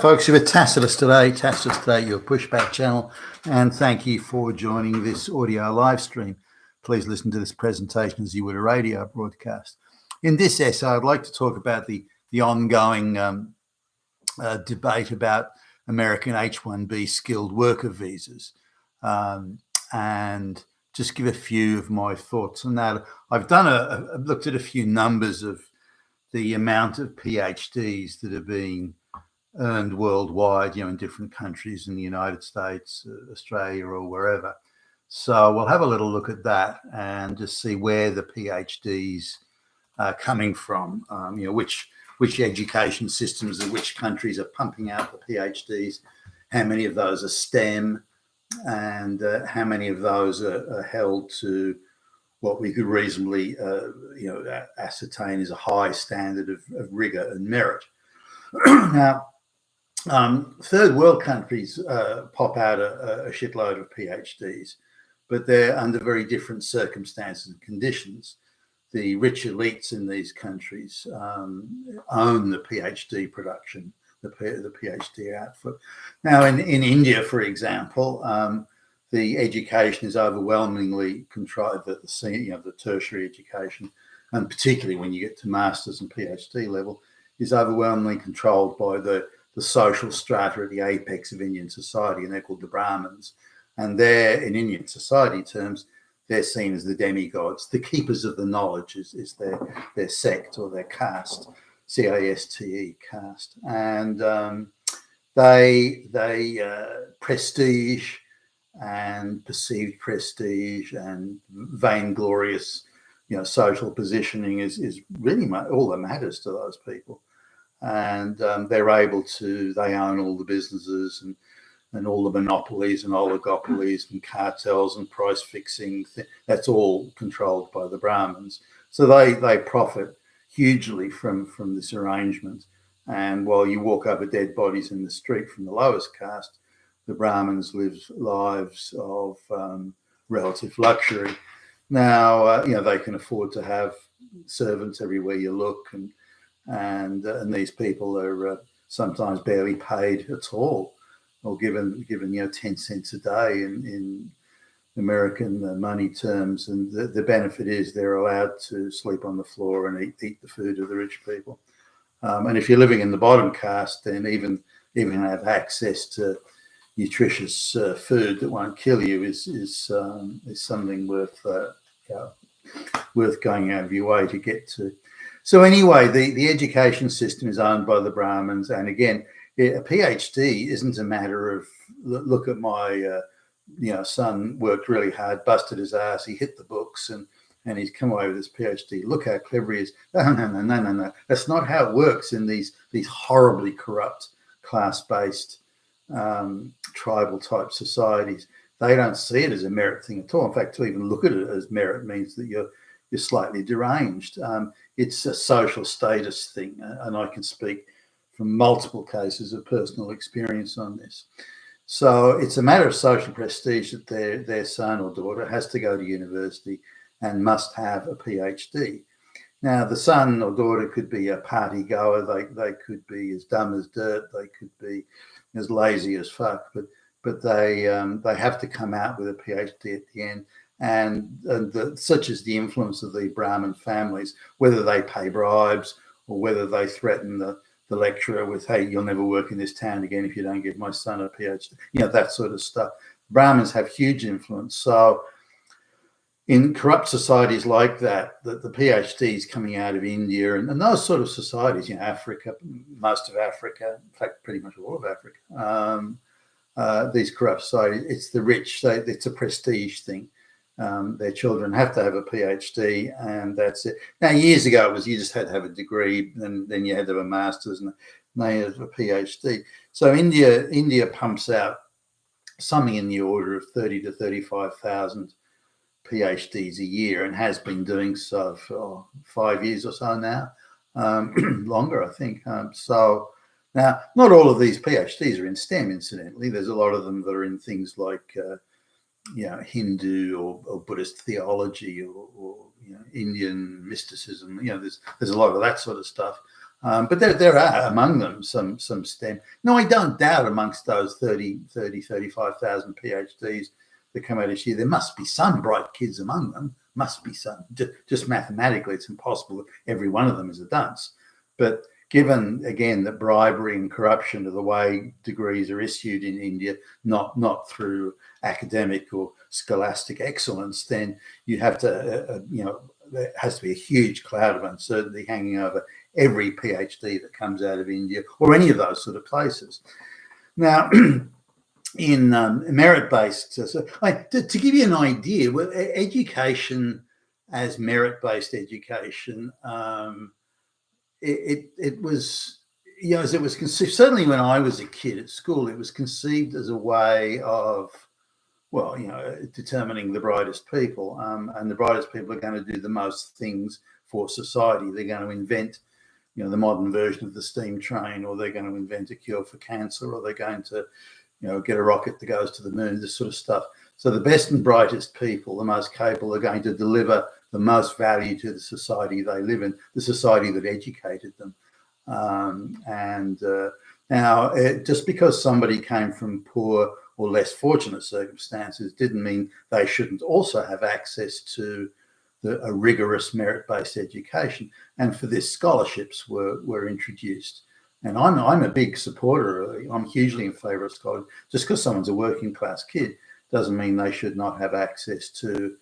folks. You were Tacitus today, your pushback channel, and thank you for joining this audio live stream. Please listen to this presentation as you would a radio broadcast. In this essay, I'd like to talk about the ongoing debate about American H1B skilled worker visas, and just give a few of my thoughts on that. I've looked at a few numbers of the amount of PhDs that are being earned worldwide, in different countries in the United States, Australia, or wherever. So we'll have a little look at that and just see where the PhDs are coming from, which education systems and which countries are pumping out the PhDs, how many of those are STEM, and how many of those are held to what we could reasonably, ascertain is a high standard of rigor and merit. Now, third world countries pop out a shitload of PhDs, but they're under very different circumstances and conditions. The rich elites in these countries own the PhD production, the PhD output. Now, in India, for example, the education is overwhelmingly controlled at the tertiary education, and particularly when you get to master's and PhD level, is overwhelmingly controlled by the social strata at the apex of Indian society, and they're called the Brahmins. And they're, in Indian society terms, they're seen as the demigods. The keepers of the knowledge is their sect or their caste, caste, caste. And they prestige and perceived prestige and vainglorious, social positioning is really all that matters to those people. And they're able to, they own all the businesses and all the monopolies and oligopolies and cartels and price fixing. That's all controlled by the Brahmins. So they profit hugely from this arrangement. And while you walk over dead bodies in the street from the lowest caste, the Brahmins live lives of relative luxury. Now, they can afford to have servants everywhere you look, and these people are sometimes barely paid at all, or given 10 cents a day in American money terms. And the benefit is they're allowed to sleep on the floor and eat the food of the rich people. And if you're living in the bottom caste, then even have access to nutritious food that won't kill you is something worth going out of your way to get to. So anyway, the education system is owned by the Brahmins, and again, a PhD isn't a matter of look at my son worked really hard, busted his ass, he hit the books, and he's come away with his PhD. Look how clever he is. No. That's not how it works in these horribly corrupt, class-based, tribal type societies. They don't see it as a merit thing at all. In fact, to even look at it as merit means that you're slightly deranged. It's a social status thing, and I can speak from multiple cases of personal experience on this. So it's a matter of social prestige that their son or daughter has to go to university and must have a PhD. Now, the son or daughter could be a party goer. They could be as dumb as dirt. They could be as lazy as fuck. But they have to come out with a PhD at the end. And such is the influence of the Brahmin families, whether they pay bribes or whether they threaten the lecturer with, hey, you'll never work in this town again if you don't give my son a PhD, that sort of stuff. Brahmins have huge influence. So in corrupt societies like that, the PhDs coming out of India and those sort of societies, Africa, most of Africa, in fact, pretty much all of Africa, these corrupt societies, it's the rich, it's a prestige thing. Their children have to have a PhD, and that's it. Now, years ago, it was you just had to have a degree, and then you had to have a master's, and they had a PhD. So India pumps out something in the order of 30 to 35,000 PhDs a year, and has been doing so for 5 years or so now, longer, I think. So now, not all of these PhDs are in STEM, incidentally. There's a lot of them that are in things like Hindu or Buddhist theology or Indian mysticism. There's a lot of that sort of stuff. But there are among them some STEM. No, I don't doubt amongst those 35,000 PhDs that come out each year, there must be some bright kids among them. Must be some. Just mathematically, it's impossible that every one of them is a dunce. But given, again, that bribery and corruption are the way degrees are issued in India, not through academic or scholastic excellence, then you have to, there has to be a huge cloud of uncertainty hanging over every PhD that comes out of India or any of those sort of places. Now, in merit-based, to give you an idea, education as merit-based education, it was, as it was conceived, certainly when I was a kid at school, it was conceived as a way of, determining the brightest people, and the brightest people are going to do the most things for society. They're going to invent, the modern version of the steam train, or they're going to invent a cure for cancer, or they're going to, get a rocket that goes to the moon, this sort of stuff. So the best and brightest people, the most capable, are going to deliver the most value to the society they live in, the society that educated them. Now, just because somebody came from poor or less fortunate circumstances didn't mean they shouldn't also have access to a rigorous merit-based education. And for this, scholarships were introduced. And I'm a big supporter. I'm hugely in favour of scholarships. Just because someone's a working class kid doesn't mean they should not have access to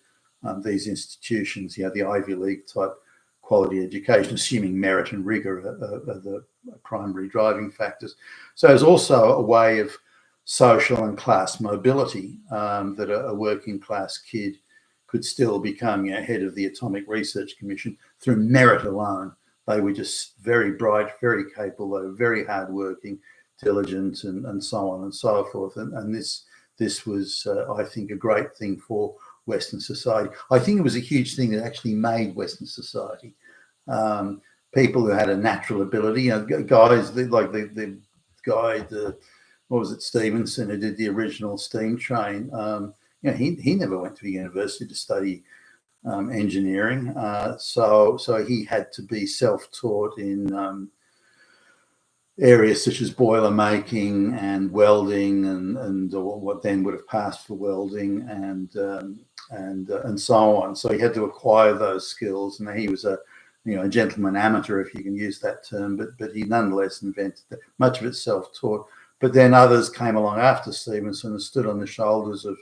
these institutions, the Ivy League type quality education, assuming merit and rigour are the primary driving factors. So there's also a way of social and class mobility, that a working class kid could still become head of the Atomic Research Commission through merit alone. They were just very bright, very capable, they were very hardworking, diligent, and so on and so forth. And this was, I think, a great thing for Western society. I think it was a huge thing that actually made Western society. People who had a natural ability, guys like the guy, what was it, Stevenson, who did the original steam train. He never went to a university to study engineering, so he had to be self-taught in areas such as boiler making and welding and what then would have passed for welding and so on. So he had to acquire those skills, and he was a gentleman amateur, if you can use that term, but he nonetheless invented much of it self-taught. But then others came along after Stevenson and stood on the shoulders of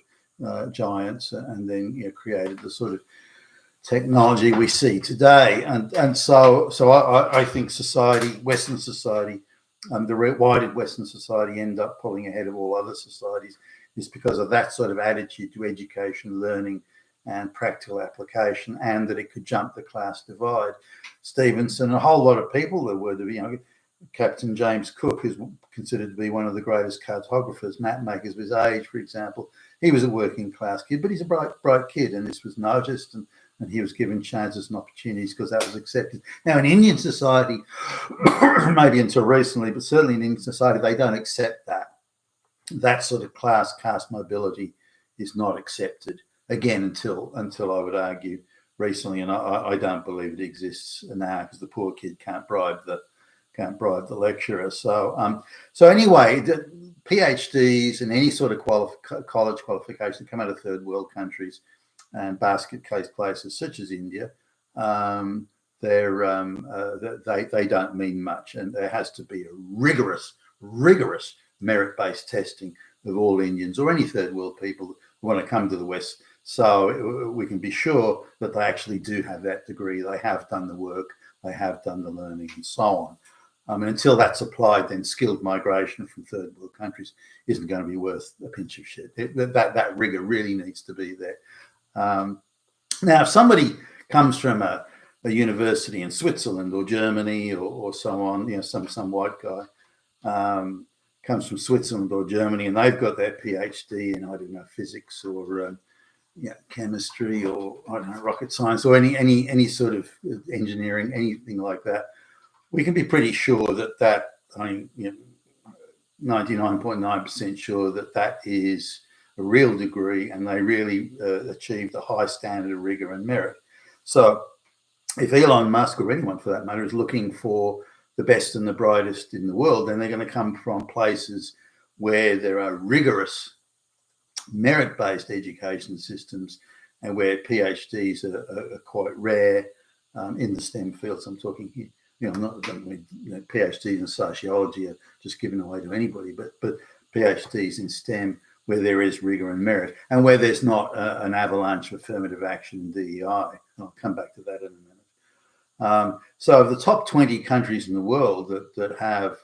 giants, and then created the sort of technology we see today. And so I think society, Western society, why did Western society end up pulling ahead of all other societies, is because of that sort of attitude to education, learning, and practical application, and that it could jump the class divide. Stevenson, a whole lot of people there were, Captain James Cook, who's considered to be one of the greatest cartographers, map makers of his age, for example. He was a working class kid, but he's a bright kid, and this was noticed, and he was given chances and opportunities because that was accepted. Now, in Indian society, maybe until recently, but certainly in Indian society, they don't accept that. That sort of caste mobility is not accepted, again, until I would argue recently, and I don't believe it exists now, because the poor kid can't bribe the lecturer. So anyway, the PhDs and any sort of college qualification come out of third world countries and basket case places such as India, they don't mean much, and there has to be a rigorous merit-based testing of all Indians or any third world people who want to come to the West, so we can be sure that they actually do have that degree, they have done the work, they have done the learning, and so on. And until that's applied, then skilled migration from third world countries isn't going to be worth a pinch of shit. That rigor really needs to be there. Now, if somebody comes from a university in Switzerland or Germany or so on, some white guy comes from Switzerland or Germany, and they've got their PhD in, I don't know, physics or chemistry, or I don't know, rocket science, or any sort of engineering, anything like that, we can be pretty sure that 99.9% sure that is a real degree, and they really achieved a high standard of rigor and merit. So if Elon Musk, or anyone for that matter, is looking for the best and the brightest in the world, then they're going to come from places where there are rigorous merit-based education systems and where PhDs are quite rare in the STEM fields. I'm talking here, not PhDs in sociology are just given away to anybody, but PhDs in STEM where there is rigor and merit and where there's not an avalanche of affirmative action in DEI. I'll come back to that in a minute. So of the top 20 countries in the world that have,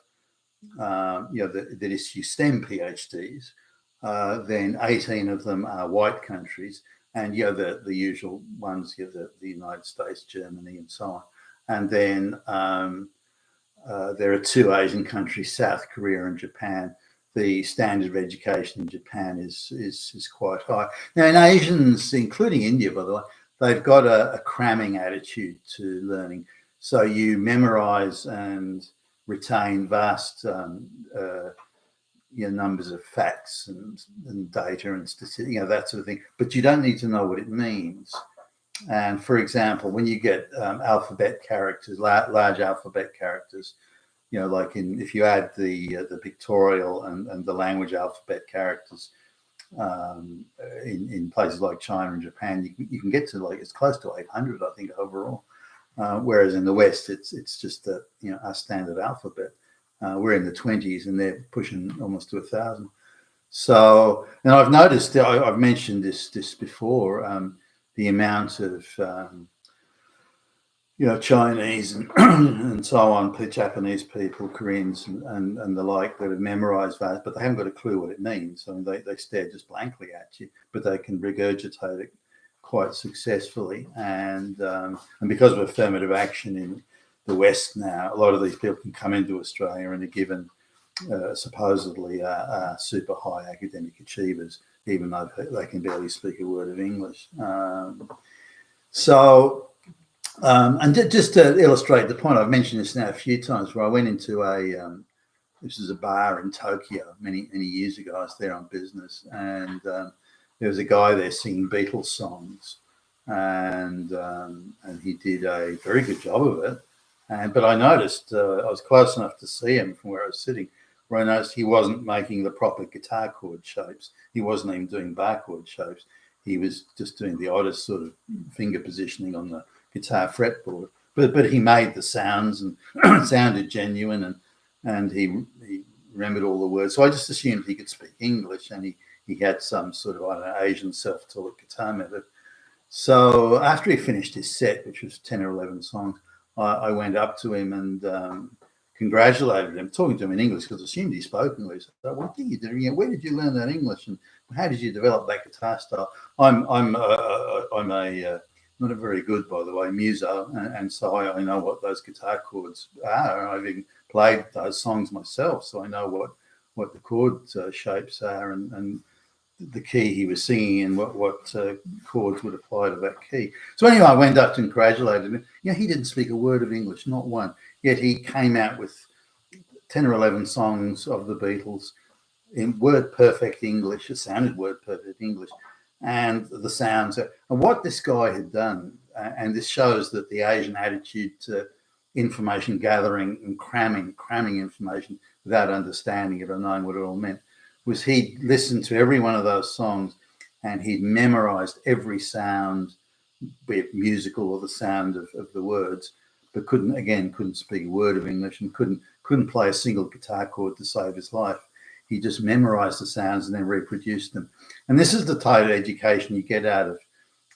that issue STEM PhDs, then 18 of them are white countries, and the usual ones, the United States, Germany, and so on. And then there are 2 Asian countries, South Korea and Japan. The standard of education in Japan is quite high. Now, in Asians, including India, by the way, they've got a cramming attitude to learning. So you memorize and retain vast numbers of facts and data and statistics, that sort of thing. But you don't need to know what it means. And for example, when you get alphabet characters, large alphabet characters, if you add the pictorial and the language alphabet characters in places like China and Japan, you can get to it's close to 800, I think, overall. Whereas in the West, it's just our standard alphabet. We're in the 20s and they're pushing almost to 1,000. So, and I've noticed, I've mentioned this before, the amount of Chinese and so on, Japanese people, Koreans and the like that have memorized that, but they haven't got a clue what it means. I mean, they stare just blankly at you, but they can regurgitate it quite successfully. And because of affirmative action in the West now, a lot of these people can come into Australia and are given supposedly super high academic achievers, even though they can barely speak a word of English. And just to illustrate the point, I've mentioned this now a few times, where I went into this is a bar in Tokyo many years ago. I was there on business, and there was a guy there singing Beatles songs, and he did a very good job of it. But I noticed, I was close enough to see him from where I was sitting, where I noticed he wasn't making the proper guitar chord shapes. He wasn't even doing bar chord shapes. He was just doing the oddest sort of finger positioning on the guitar fretboard. But he made the sounds and sounded genuine, and he remembered all the words. So I just assumed he could speak English, and he had some sort of, Asian self-taught guitar method. So after he finished his set, which was 10 or 11 songs, I went up to him and congratulated him, talking to him in English, because I assumed he spoke English. So, what are you doing? Where did you learn that English, and how did you develop that guitar style? I'm not a very good, by the way, muso, and so I know what those guitar chords are. I've even played those songs myself, so I know what the chord shapes are and the key he was singing and what chords would apply to that key. So anyway, I went up to congratulated him. He didn't speak a word of English, not one. Yet he came out with 10 or 11 songs of the Beatles in word-perfect English. It sounded word-perfect English. And the sounds. And what this guy had done, and this shows that the Asian attitude to information gathering and cramming information without understanding it or knowing what it all meant, was he'd listened to every one of those songs and he'd memorized every sound, be it musical or the sound of the words, but couldn't speak a word of English and couldn't play a single guitar chord to save his life. He just memorized the sounds and then reproduced them. And this is the type of education you get out of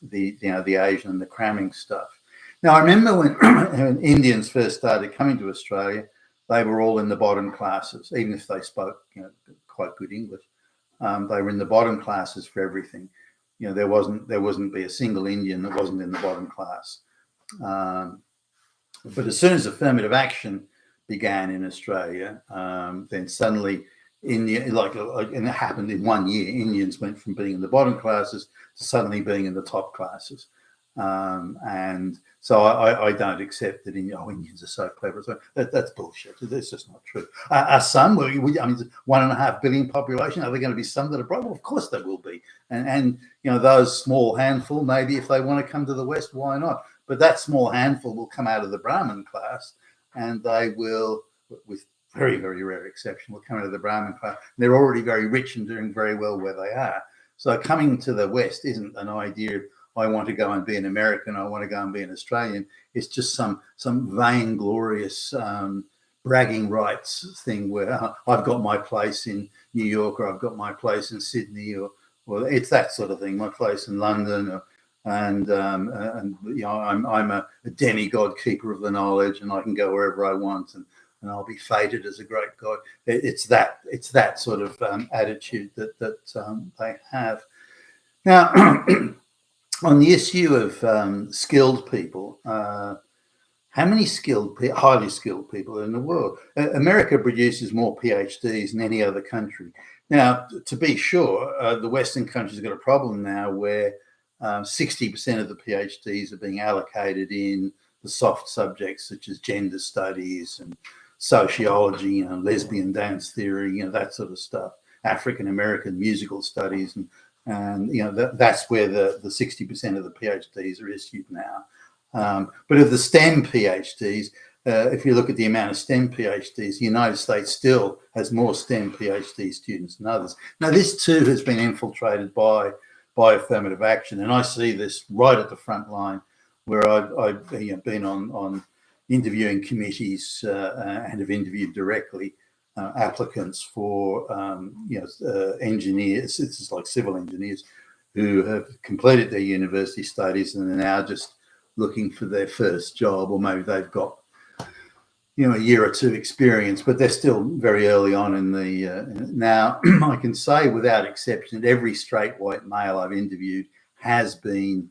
the Asian and the cramming stuff. Now, I remember when Indians first started coming to Australia, they were all in the bottom classes, even if they spoke quite good English. They were in the bottom classes for everything. There wasn't be a single Indian that wasn't in the bottom class. But as soon as affirmative action began in Australia, then suddenly India, and it happened in 1 year, Indians went from being in the bottom classes to suddenly being in the top classes. And so I don't accept that Indians are so clever. So that's bullshit. That's just not true. Are some, 1.5 billion population, are there going to be some that are bright? Well, of course there will be. And those small handful, maybe if they want to come to the West, why not? But that small handful will come out of the Brahmin class. and they will, with very, very rare exception, will come out of the Brahmin class. They're already very rich and doing very well where they are. So coming to the West isn't an idea of, I want to go and be an American, I want to go and be an Australian. It's just some vainglorious bragging rights thing where I've got my place in New York, or I've got my place in Sydney, or it's that sort of thing, my place in London, and you know, I'm a demigod, keeper of the knowledge, and I can go wherever I want, and I'll be fated as a great god. It's that sort of attitude that they have. Now, on the issue of skilled people, how many highly skilled people are in the world? America produces more PhDs than any other country. Now, to be sure, the Western countries have got a problem now where 60% of the PhDs are being allocated in the soft subjects such as gender studies and sociology, you know, lesbian dance theory, you know, that sort of stuff, African American musical studies, and you know, that's where the 60% of the PhDs are issued now. But of the STEM PhDs, if you look at the amount of STEM PhDs, the United States still has more STEM PhD students than others. Now, this too has been infiltrated by affirmative action, and I see this right at the front line, where I've you know, been on interviewing committees and have interviewed directly applicants for you know, engineers. It's like civil engineers who have completed their university studies and are now just looking for their first job, or maybe they've got, you know, a year or two experience, but they're still very early on in the. Now, I can say without exception that every straight white male I've interviewed has been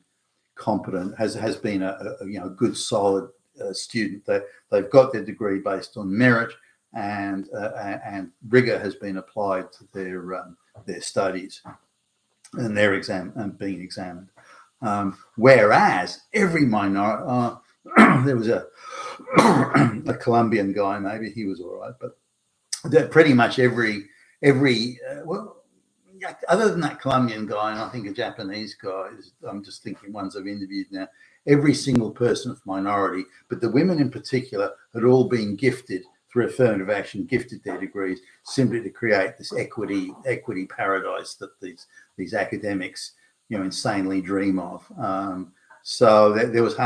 competent, has been a you know, good solid student. They've got their degree based on merit, and rigor has been applied to their studies, and their being examined. Whereas every minority, there was a Colombian guy, maybe he was all right, but pretty much every well, other than that Colombian guy, and I think a Japanese guy, I'm just thinking ones I've interviewed now, every single person of minority, but the women in particular, had all been gifted through affirmative action, gifted their degrees simply to create this equity paradise that these academics, you know, insanely dream of. So there was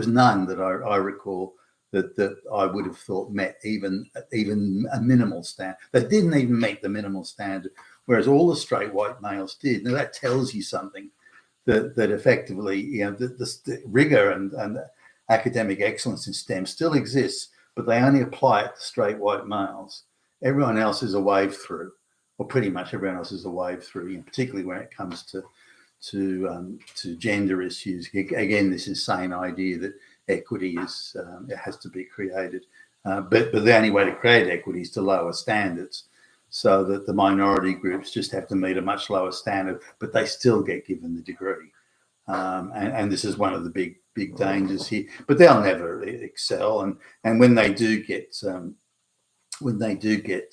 none that I recall that I would have thought met even a minimal standard. They didn't even meet the minimal standard, whereas all the straight white males did. Now that tells you something, that effectively, you know, the rigor and academic excellence in STEM still exists, but they only apply it to straight white males. Everyone else is a wave through, or pretty much everyone else is a wave through, and particularly when it comes to gender issues. Again, this insane idea that equity is it has to be created, but the only way to create equity is to lower standards, so that the minority groups just have to meet a much lower standard, but they still get given the degree. And this is one of the big dangers here. But they'll never excel, and when they do get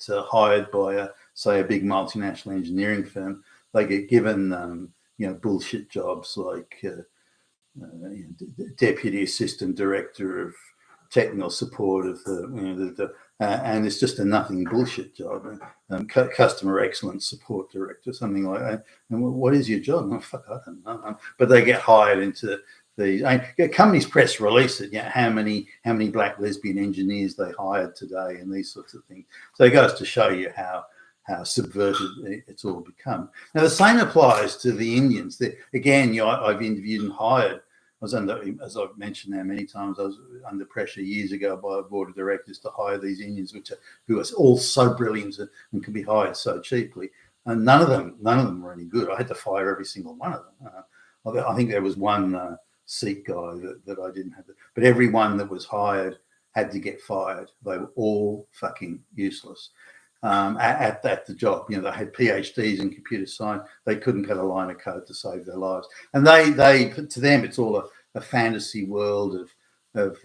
hired by say a big multinational engineering firm, they get given you know, bullshit jobs like deputy assistant director of technical support of the, you know, and it's just a nothing bullshit job. Customer excellence support director, something like that. And what is your job? Oh, fuck, I don't know. But they get hired into these. Companies press release it, you know, how many black lesbian engineers they hired today, and these sorts of things. So it goes to show you how subverted it's all become. Now, the same applies to the Indians. Again, you know, I've interviewed and hired. I was under, as I've mentioned now many times, I was under pressure years ago by a board of directors to hire these Indians, who are all so brilliant and can be hired so cheaply. And none of them were any good. I had to fire every single one of them. I think there was one Sikh guy that I didn't have, but everyone that was hired had to get fired. They were all fucking useless. At the job, you know, they had PhDs in computer science. They couldn't cut a line of code to save their lives, and they to them it's all a fantasy world of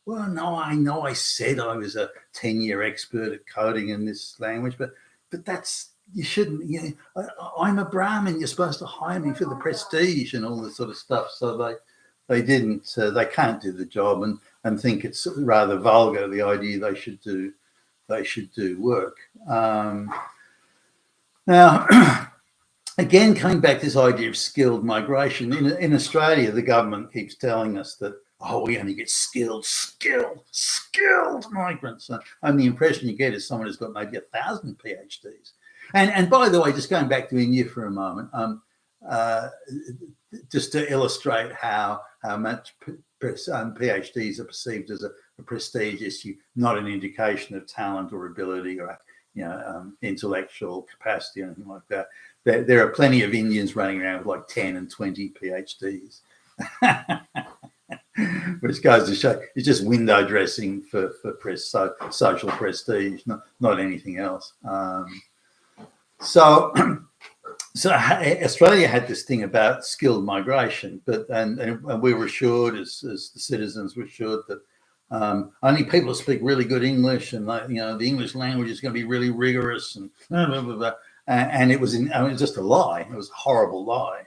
well, no, I know I said I was a 10-year expert at coding in this language, but that's, you shouldn't, you know, I'm a Brahmin, you're supposed to hire me for the prestige and all this sort of stuff. So they can't do the job, and think it's rather vulgar, the idea they should do work. Now, again, coming back to this idea of skilled migration, in Australia, the government keeps telling us that, oh, we only get skilled migrants. And the impression you get is someone who's got maybe 1,000 PhDs. And by the way, just going back to India for a moment, just to illustrate how much PhDs are perceived as a prestige issue, not an indication of talent or ability or intellectual capacity or anything like that. There are plenty of Indians running around with like 10 and 20 PhDs, which goes to show it's just window dressing for social prestige, not anything else. So Australia had this thing about skilled migration, and we were assured, as the citizens were assured, that only people who speak really good English, and the English language is going to be really rigorous, and blah, blah, blah, blah. And it was just a lie. It was a horrible lie,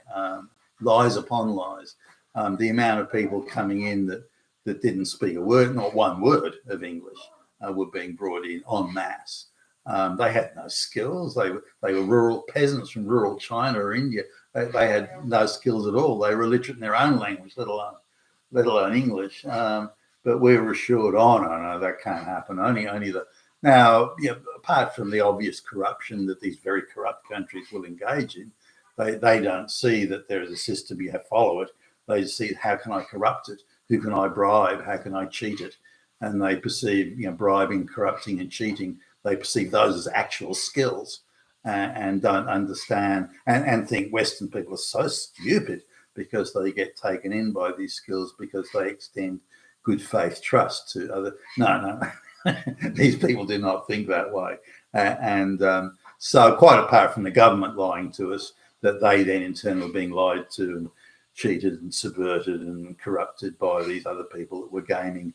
lies upon lies. The amount of people coming in that didn't speak a word, not one word of English, were being brought in en masse. They had no skills. They were rural peasants from rural China or India. They had no skills at all. They were illiterate in their own language, let alone English. But we were assured, oh no, that can't happen. Only the now. Apart from the obvious corruption that these very corrupt countries will engage in, they don't see that there is a system. You have to follow it. They see, how can I corrupt it? Who can I bribe? How can I cheat it? And they perceive, bribing, corrupting, and cheating. They perceive those as actual skills, and don't understand and think Western people are so stupid because they get taken in by these skills because they extend good faith trust to other. No. These people do not think that way. So quite apart from the government lying to us, that they then in turn were being lied to and cheated and subverted and corrupted by these other people that were gaming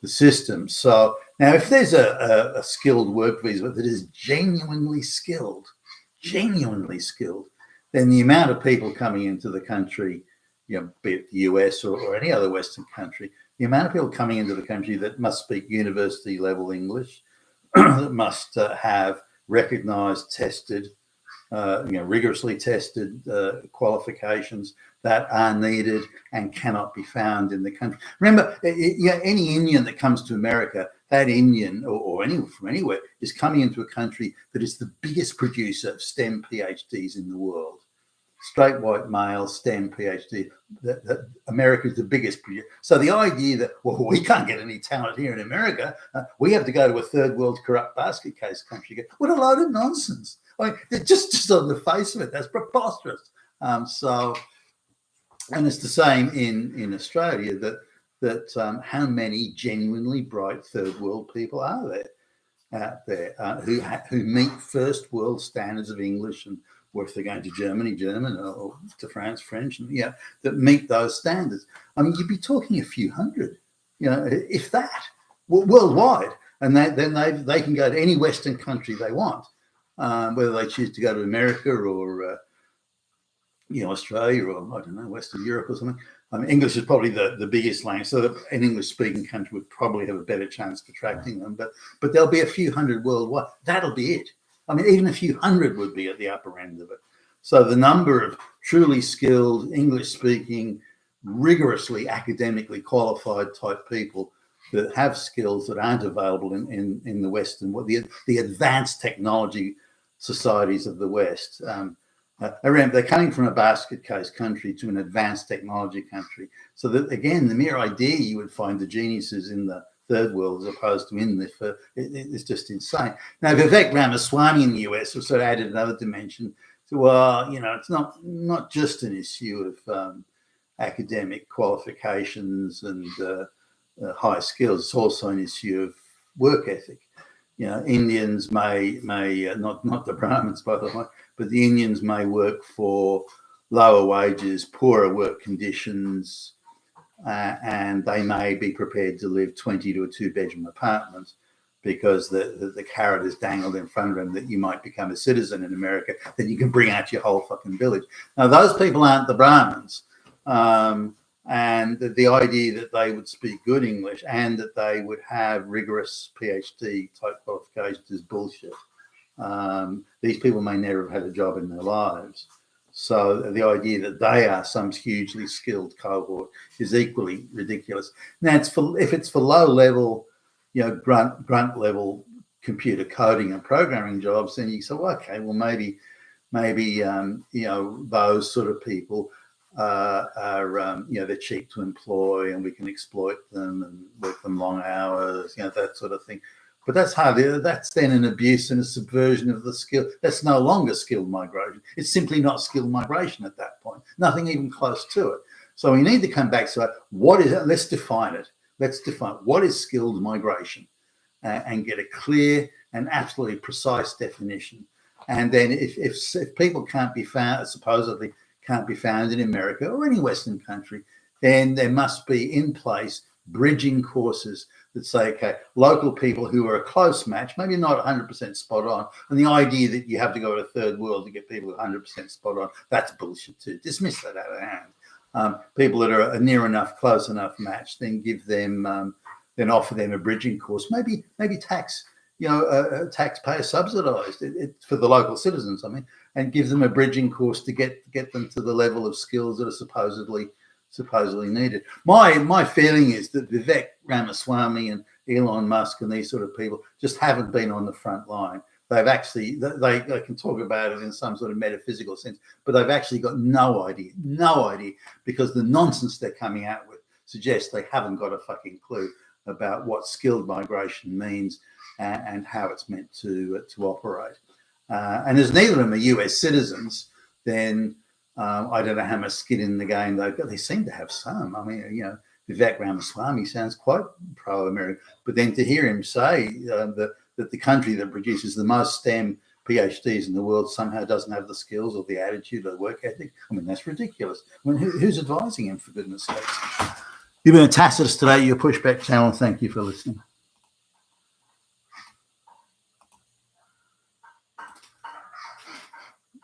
the system. So now if there's a skilled work visa that is genuinely skilled, then the amount of people coming into the country, be it the US or any other Western country, the amount of people coming into the country that must speak university level English, that must have recognized, tested, rigorously tested qualifications that are needed and cannot be found in the country. Remember, any Indian that comes to America, that Indian or anyone from anywhere is coming into a country that is the biggest producer of STEM PhDs in the world. Straight white male STEM PhD. America is the biggest producer. So the idea that, well, we can't get any talent here in America, we have to go to a third world corrupt basket case country. What a load of nonsense. I mean, just on the face of it, that's preposterous. And it's the same in Australia that how many genuinely bright third world people are there out there who meet first world standards of English, and or if they're going to Germany, German, or to France, French, and that meet those standards. I mean, you'd be talking a few hundred, if that, worldwide, and then they can go to any Western country they want, whether they choose to go to America or Australia, or I don't know, Western Europe or something. I mean, English is probably the biggest language, so that an English-speaking country would probably have a better chance of attracting them. But there'll be a few hundred worldwide. That'll be it. I mean, even a few hundred would be at the upper end of it. So the number of truly skilled, English-speaking, rigorously academically qualified type people that have skills that aren't available in the Western, the advanced technology societies of the West. Remember, they're coming from a basket case country to an advanced technology country. So that, again, the mere idea you would find the geniuses in the third world as opposed to in the first, it's just insane. Now, Vivek Ramaswamy in the US also added another dimension to, it's not just an issue of academic qualifications and high skills. It's also an issue of work ethic. Indians may not the Brahmins, by the way, but the Indians may work for lower wages, poorer work conditions, and they may be prepared to live 20 to a 2-bedroom apartment because the carrot is dangled in front of them that you might become a citizen in America, that you can bring out your whole fucking village. Now, those people aren't the Brahmins. And the idea that they would speak good English and that they would have rigorous PhD type qualifications is bullshit. These people may never have had a job in their lives. So the idea that they are some hugely skilled cohort is equally ridiculous. Now, if it's for low level, grunt level computer coding and programming jobs, then you say, well, okay, well, maybe those sort of people are they're cheap to employ and we can exploit them and work them long hours, that sort of thing. But that's then an abuse and a subversion of the skill. That's no longer skilled migration. It's simply not skilled migration at that point. Nothing even close to it. So we need to come back to what is it? Let's define it. Let's define what is skilled migration and get a clear and absolutely precise definition. And then if people can't be found, supposedly can't be found in America or any Western country, then there must be in place bridging courses that say, okay, local people who are a close match, maybe not 100% spot on, and the idea that you have to go to a third world to get people 100% spot on, that's bullshit too. Dismiss that out of hand. People that are a near enough, close enough match, then give them, then offer them a bridging course, maybe tax, taxpayer subsidised for the local citizens, and give them a bridging course to get them to the level of skills that are supposedly needed. My feeling is that Vivek Ramaswamy and Elon Musk and these sort of people just haven't been on the front line. They've actually, they can talk about it in some sort of metaphysical sense, but they've actually got no idea, because the nonsense they're coming out with suggests they haven't got a fucking clue about what skilled migration means and how it's meant to operate. And as neither of them are US citizens, then I don't know how much skin in the game they've got. They seem to have some. Vivek Ramaswamy sounds quite pro-American, but then to hear him say that the country that produces the most STEM PhDs in the world somehow doesn't have the skills or the attitude or the work ethic, that's ridiculous. Who's advising him, for goodness sakes? You've been a Tacitus today, your Pushback channel. Thank you for listening.